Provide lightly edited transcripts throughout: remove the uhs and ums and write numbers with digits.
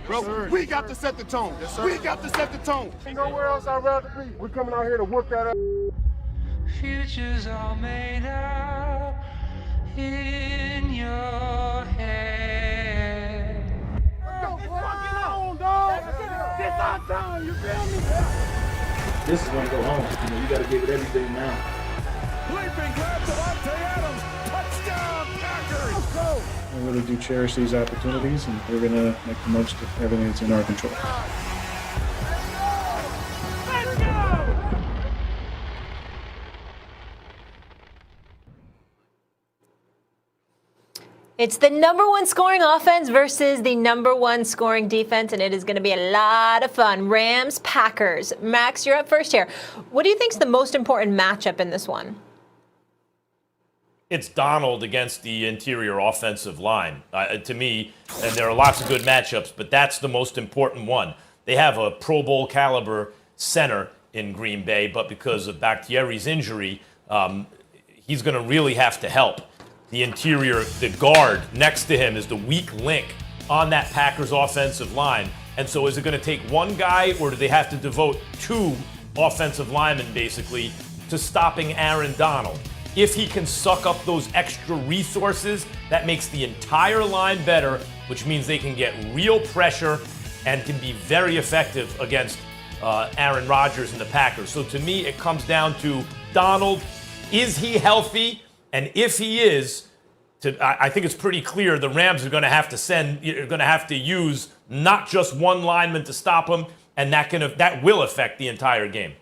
bro. Yes, we got to set the tone. Yes, we got to set the tone. Ain't nowhere else I'd rather be. We're coming out here to whoop that up. Futures are made up in your head. Let's go, on, dog. This our time, you feel me? This is going to go home. You got to give it everything now. Leaping grab Devontae Adams. Touchdown, Packers. Let's go. I really do cherish these opportunities, and we're going to make the most of everything that's in our control. Let's go! It's the number one scoring offense versus the number one scoring defense, and it is going to be a lot of fun. Rams, Packers. Max, you're up first here. What do you think is the most important matchup in this one? It's Donald against the interior offensive line. To me, and there are lots of good matchups, but that's the most important one. They have a Pro Bowl caliber center in Green Bay, but because of Bakhtiari's injury, he's going to really have to help. The interior, the guard next to him is the weak link on that Packers offensive line. And so is it going to take one guy, or do they have to devote two offensive linemen, basically, to stopping Aaron Donald? If he can suck up those extra resources, that makes the entire line better, which means they can get real pressure and can be very effective against Aaron Rodgers and the Packers. So to me, it comes down to Donald. Is he healthy? And if he is, I think it's pretty clear the Rams are going to have to use not just one lineman to stop him, and that will affect the entire game.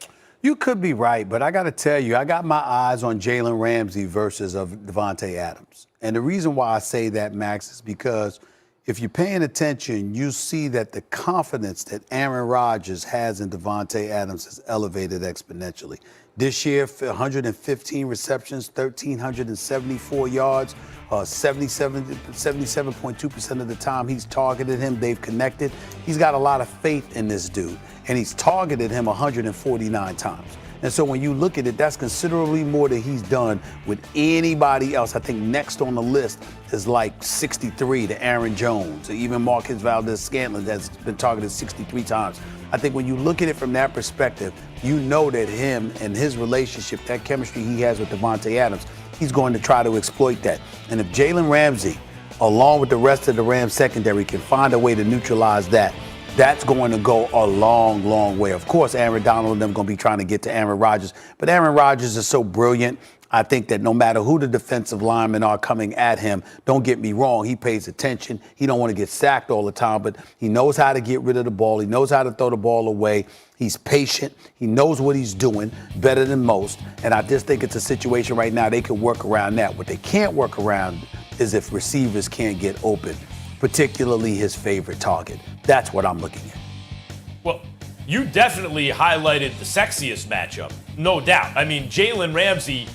You could be right, but I got to tell you, I got my eyes on Jalen Ramsey versus of Devontae Adams. And the reason why I say that, Max, is because if you're paying attention, you see that the confidence that Aaron Rodgers has in Devontae Adams has elevated exponentially. This year, 115 receptions, 1,374 yards, 77.2% of the time he's targeted him, they've connected. He's got a lot of faith in this dude, and he's targeted him 149 times. And so when you look at it, that's considerably more than he's done with anybody else. I think next on the list is like 63 to Aaron Jones, or even Marquez Valdez-Scantling that's been targeted 63 times. I think when you look at it from that perspective, you know that him and his relationship, that chemistry he has with Devontae Adams, he's going to try to exploit that. And if Jalen Ramsey, along with the rest of the Rams secondary, can find a way to neutralize that, that's going to go a long, long way. Of course, Aaron Donald and them going to be trying to get to Aaron Rodgers, but Aaron Rodgers is so brilliant. I think that no matter who the defensive linemen are coming at him, don't get me wrong, he pays attention. He don't want to get sacked all the time, but he knows how to get rid of the ball. He knows how to throw the ball away. He's patient. He knows what he's doing better than most. And I just think it's a situation right now they can work around that. What they can't work around is if receivers can't get open, particularly his favorite target. That's what I'm looking at. Well, you definitely highlighted the sexiest matchup, no doubt. I mean, Jalen Ramsey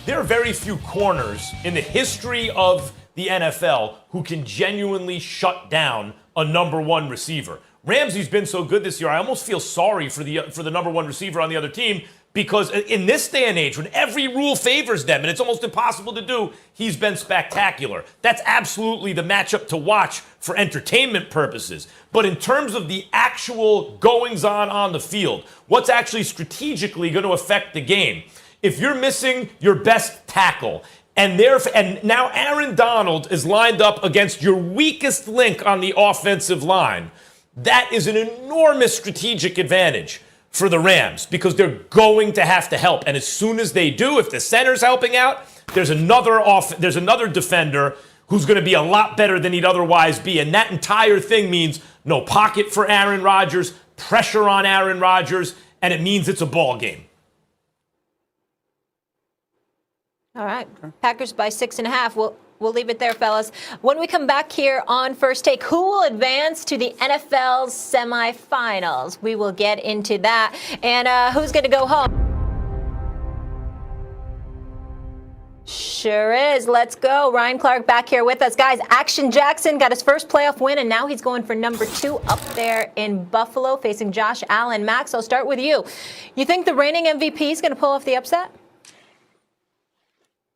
there are very few corners in the history of the NFL who can genuinely shut down a number one receiver. Ramsey's been so good this year, I almost feel sorry for the number one receiver on the other team, because in this day and age, when every rule favors them and it's almost impossible to do, he's been spectacular. That's absolutely the matchup to watch for entertainment purposes. But in terms of the actual goings-on the field, what's actually strategically going to affect the game, if you're missing your best tackle, and now Aaron Donald is lined up against your weakest link on the offensive line, that is an enormous strategic advantage for the Rams, because they're going to have to help. And as soon as they do, if the center's helping out, there's another defender who's going to be a lot better than he'd otherwise be. And that entire thing means no pocket for Aaron Rodgers, pressure on Aaron Rodgers, and it means it's a ball game. All right. Packers by 6.5. We'll leave it there, fellas. When we come back here on First Take, who will advance to the NFL's semifinals? We will get into that. And who's going to go home? Sure is. Let's go. Ryan Clark back here with us. Guys, Action Jackson got his first playoff win, and now he's going for number 2 up there in Buffalo, facing Josh Allen. Max, I'll start with you. You think the reigning MVP is going to pull off the upset?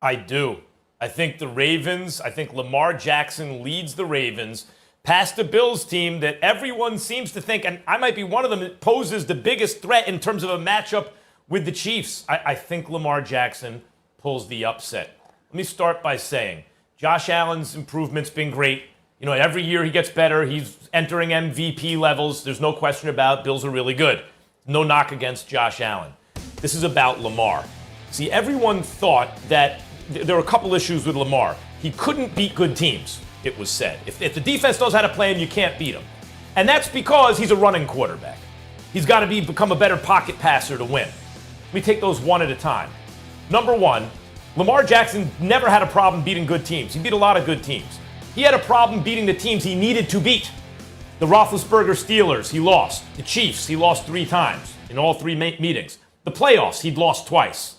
I do. I think Lamar Jackson leads the Ravens past the Bills team that everyone seems to think, and I might be one of them, that poses the biggest threat in terms of a matchup with the Chiefs. I think Lamar Jackson pulls the upset. Let me start by saying Josh Allen's improvement's been great. You know, every year he gets better. He's entering MVP levels. There's no question about it. Bills are really good. No knock against Josh Allen. This is about Lamar. See, everyone thought that there were a couple issues with Lamar. He couldn't beat good teams, it was said. If the defense knows how to play him, you can't beat him. And that's because he's a running quarterback. He's got to become a better pocket passer to win. Let me take those one at a time. Number one, Lamar Jackson never had a problem beating good teams. He beat a lot of good teams. He had a problem beating the teams he needed to beat. The Roethlisberger Steelers, he lost. The Chiefs, he lost 3 times in all 3 meetings. The playoffs, he'd lost twice.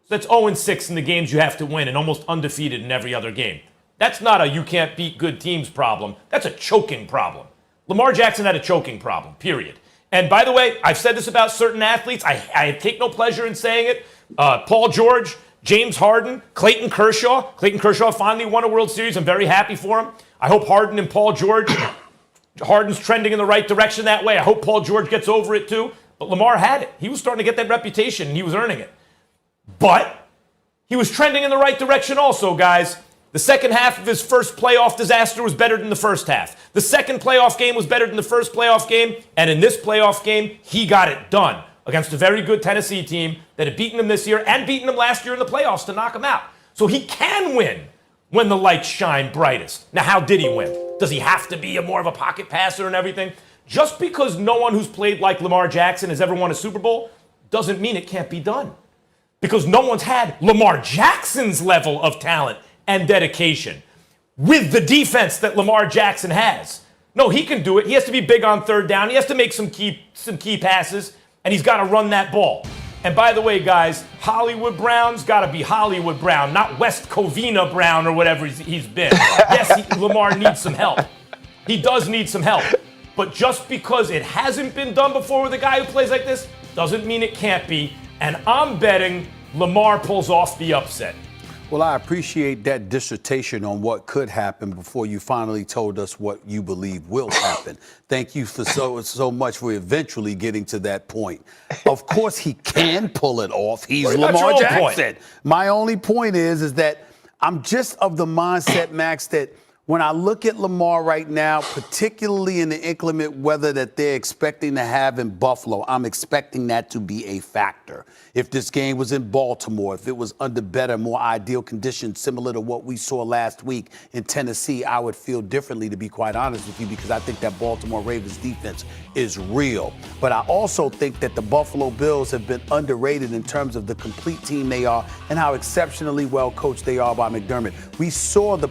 So that's 0-6 in the games you have to win and almost undefeated in every other game. That's not a you can't beat good teams problem. That's a choking problem. Lamar Jackson had a choking problem, period. And by the way, I've said this about certain athletes. I take no pleasure in saying it. Paul George, James Harden, Clayton Kershaw. Clayton Kershaw finally won a World Series. I'm very happy for him. I hope Harden and Paul George, Harden's trending in the right direction that way. I hope Paul George gets over it too. But Lamar had it. He was starting to get that reputation, and he was earning it. But he was trending in the right direction also, guys. The second half of his first playoff disaster was better than the first half. The second playoff game was better than the first playoff game. And in this playoff game, he got it done against a very good Tennessee team that had beaten him this year and beaten him last year in the playoffs to knock him out. So he can win when the lights shine brightest. Now, how did he win? Does he have to be more of a pocket passer and everything? Just because no one who's played like Lamar Jackson has ever won a Super Bowl doesn't mean it can't be done. Because no one's had Lamar Jackson's level of talent and dedication with the defense that Lamar Jackson has. No, he can do it. He has to be big on third down. He has to make some key passes, and he's got to run that ball. And by the way, guys, Hollywood Brown's got to be Hollywood Brown, not West Covina Brown or whatever he's been. Yes, Lamar needs some help. He does need some help. But just because it hasn't been done before with a guy who plays like this doesn't mean it can't be. And I'm betting Lamar pulls off the upset. Well, I appreciate that dissertation on what could happen before you finally told us what you believe will happen. Thank you for so much for eventually getting to that point. Of course, he can pull it off. He's Lamar Jackson. My only point is that I'm just of the mindset, Max, that when I look at Lamar right now, particularly in the inclement weather that they're expecting to have in Buffalo, I'm expecting that to be a factor. If this game was in Baltimore, if it was under better, more ideal conditions, similar to what we saw last week in Tennessee, I would feel differently, to be quite honest with you, because I think that Baltimore Ravens defense is real. But I also think that the Buffalo Bills have been underrated in terms of the complete team they are and how exceptionally well coached they are by McDermott. We've seen the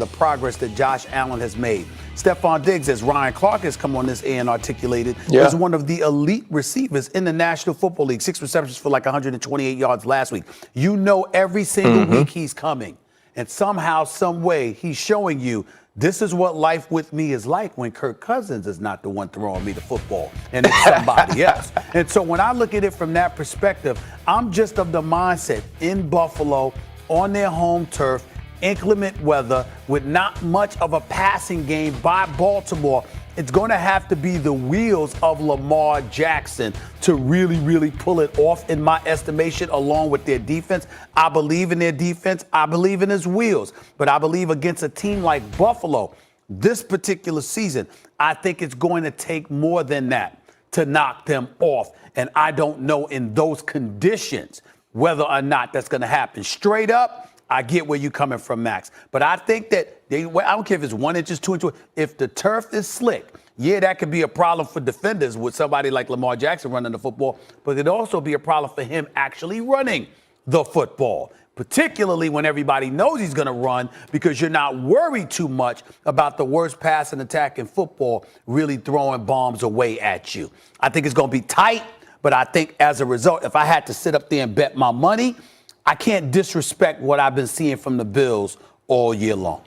progress that Josh Allen has made. Stephon Diggs, as Ryan Clark has come on this air and articulated, is one of the elite receivers in the National Football League. 6 receptions for like 128 yards last week. You know every single week he's coming. And somehow, some way, he's showing you this is what life with me is like when Kirk Cousins is not the one throwing me the football and it's somebody else. And so when I look at it from that perspective, I'm just of the mindset in Buffalo, on their home turf, inclement weather, with not much of a passing game by Baltimore, it's going to have to be the wheels of Lamar Jackson to really, really pull it off, in my estimation, along with their defense. I believe in their defense. I believe in his wheels. But I believe against a team like Buffalo, this particular season, I think it's going to take more than that to knock them off. And I don't know in those conditions whether or not that's going to happen. Straight up, I get where you're coming from, Max. But I think that I don't care if it's 1 inch, 2 inches. If the turf is slick, that could be a problem for defenders with somebody like Lamar Jackson running the football. But it'd also be a problem for him actually running the football, particularly when everybody knows he's going to run, because you're not worried too much about the worst passing attack in football really throwing bombs away at you. I think it's going to be tight, but I think as a result, if I had to sit up there and bet my money, I can't disrespect what I've been seeing from the Bills all year long.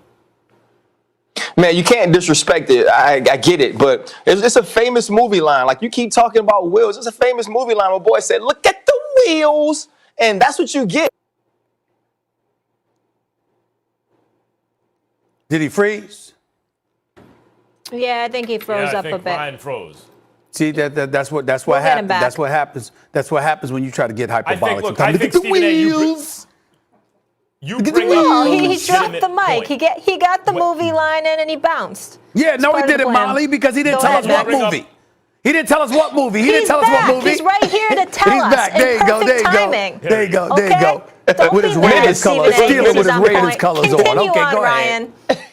Man, you can't disrespect it. I get it, but it's a famous movie line. Like, you keep talking about wheels. It's a famous movie line. My boy said, "Look at the wheels," and that's what you get. Did he freeze? Yeah, I think he froze I up think a bit. Ryan froze. See, that's what We'll get him happens. back. That's what happens. That's what happens when you try to get hyperbolic. look, Sometimes. I think, Look at the Stephen A, wheels. You Look at the bring up wheels. Oh, a he dropped legitimate the mic. point. He got the movie line in and he bounced. Yeah, It's no, he part of the didn't, plan. Molly, because he didn't Go tell ahead, us what Max. movie. He didn't tell us what movie. He didn't He's tell back. us what movie. He's right here to tell He's us. back. In There you go. There perfect you go. timing. There you go. There you go. Don't With be his mad, Raiders Stephen colors. A. Steal This it with is his on Raiders point. colors on. Continue Okay, on, go Ryan. ahead.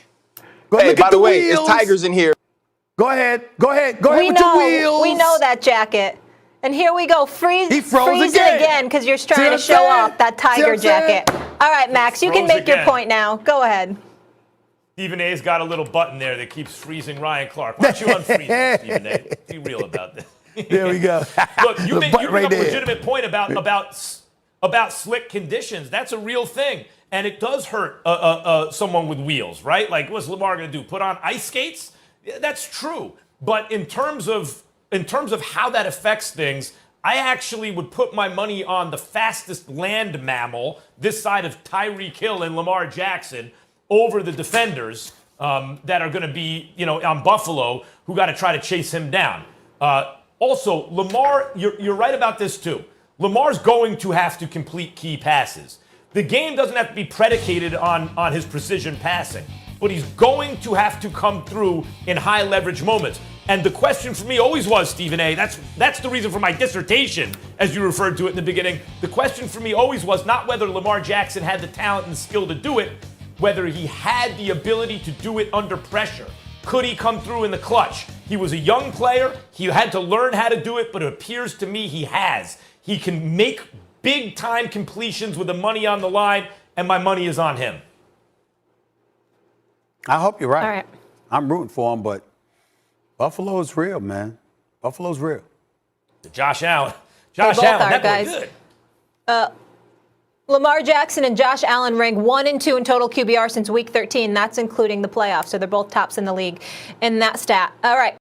Go Hey, look by at the way, wheels. it's Tigers in here. Go ahead. Go ahead. Go ahead We with your know. wheels. We know that jacket. And here we go. He froze freezing again because you're trying to See what show I'm saying? off that See what tiger I'm saying? jacket. All right, Max, you can Froze make your again. point now. Go ahead. Stephen A's got a little button there that keeps freezing Ryan Clark. Why don't you unfreeze him, Stephen A? Be real about this. There we go. Look, you The bring button up right a there. legitimate point about slick conditions. That's a real thing, and it does hurt someone with wheels, right? Like, what's Lamar going to do? Put on ice skates? Yeah, that's true. But in terms of how that affects things, I actually would put my money on the fastest land mammal this side of Tyreek Hill and Lamar Jackson over the defenders that are going to be, on Buffalo, who got to try to chase him down. Also, Lamar, you're right about this too. Lamar's going to have to complete key passes. The game doesn't have to be predicated on his precision passing, but he's going to have to come through in high leverage moments. And the question for me always was, Stephen A., that's the reason for my dissertation, as you referred to it in the beginning. The question for me always was not whether Lamar Jackson had the talent and the skill to do it, whether he had the ability to do it under pressure. Could he come through in the clutch? He was a young player. He had to learn how to do it, but it appears to me he has. He can make big-time completions with the money on the line, and my money is on him. I hope you're right. All right. I'm rooting for him, but Buffalo is real, man. Buffalo's real. Josh Allen. both Allen, are, that boy guys. good. Lamar Jackson and Josh Allen rank 1 and 2 in total QBR since Week 13. That's including the playoffs. So they're both tops in the league in that stat. All right.